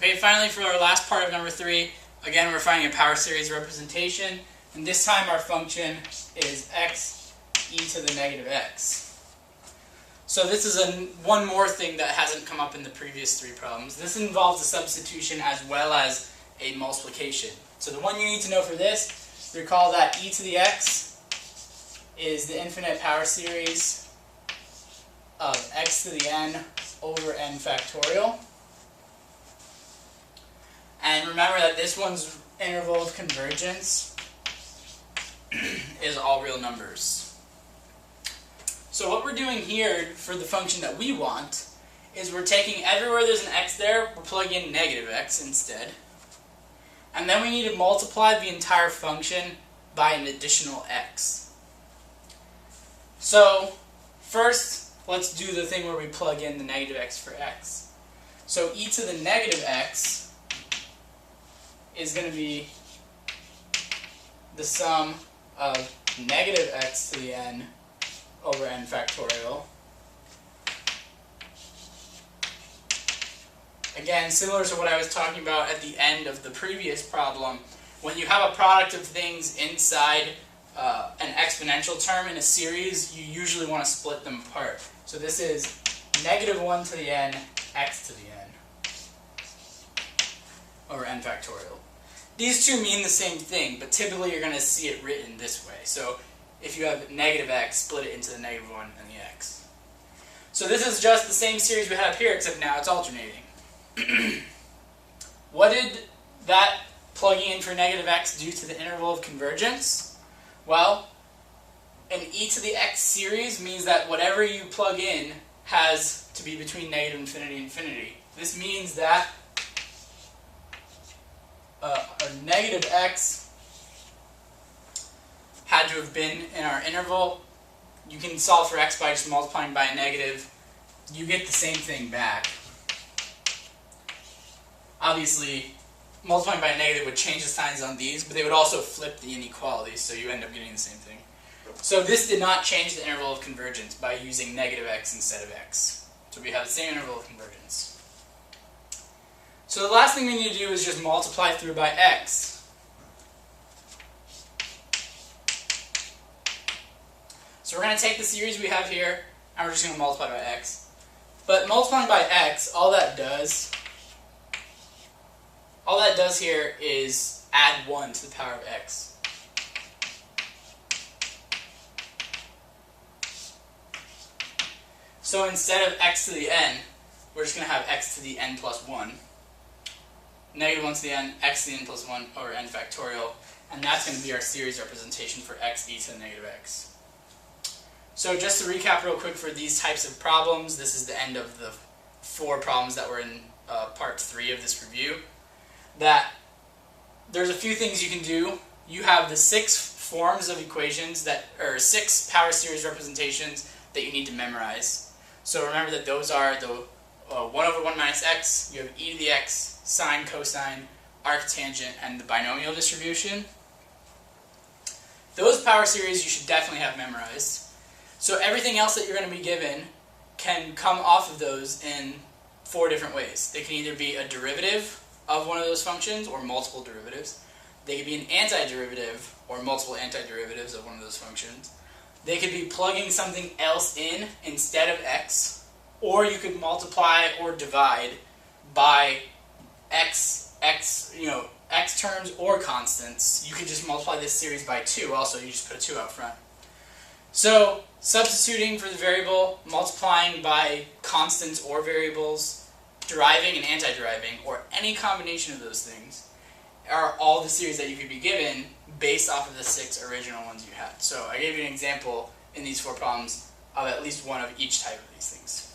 Okay, finally for our last part of number 3, again we're finding a power series representation, and this time our function is x e to the negative x. So this is one more thing that hasn't come up in the previous 3 problems. This involves a substitution as well as a multiplication. So the one you need to know for this, recall that e to the x is the infinite power series of x to the n over n factorial. And remember that this one's interval of convergence is all real numbers. So what we're doing here for the function that we want is we're taking everywhere there's an x there, we're plugging in negative x instead. And then we need to multiply the entire function by an additional x. So first, let's do the thing where we plug in the negative x for x. So e to the negative x is going to be the sum of negative x to the n over n factorial. Again, similar to what I was talking about at the end of the previous problem, when you have a product of things inside an exponential term in a series, you usually want to split them apart. So this is negative 1 to the n x to the n over n factorial. These two mean the same thing, but typically you're going to see it written this way. So if you have negative x, split it into the negative 1 and the x. So this is just the same series we had up here, except now it's alternating. What did that plugging in for negative x do to the interval of convergence? Well, an e to the x series means that whatever you plug in has to be between negative infinity and infinity. This means that a negative x had to have been in our interval. You can solve for x by just multiplying by a negative. You get the same thing back. Obviously, multiplying by a negative would change the signs on these, but they would also flip the inequalities, so you end up getting the same thing. So this did not change the interval of convergence by using negative x instead of x. So we have the same interval of convergence. So the last thing we need to do is just multiply through by x. So we're going to take the series we have here, and we're just going to multiply by x. But multiplying by x, all that does here is add 1 to the power of x. So instead of x to the n, we're just going to have x to the n plus 1. Negative 1 to the n, x to the n plus 1 over n factorial. And that's going to be our series representation for x e to the negative x. So just to recap real quick for these types of problems, this is the end of the 4 problems that were in part 3 of this review. That there's a few things you can do. You have the 6 forms of equations or 6 power series representations that you need to memorize. So remember that those are the 1 over 1 minus x, you have e to the x, sine, cosine, arctangent, and the binomial distribution. Those power series you should definitely have memorized. So everything else that you're going to be given can come off of those in 4 different ways. They can either be a derivative of one of those functions or multiple derivatives. They could be an antiderivative or multiple antiderivatives of one of those functions. They could be plugging something else in instead of x, or you could multiply or divide by x terms or constants. You could just multiply this series by 2 also, you just put a 2 out front. So substituting for the variable, multiplying by constants or variables, deriving and anti-deriving, or any combination of those things, are all the series that you could be given based off of the 6 original ones you had. So I gave you an example in these 4 problems of at least one of each type of these things.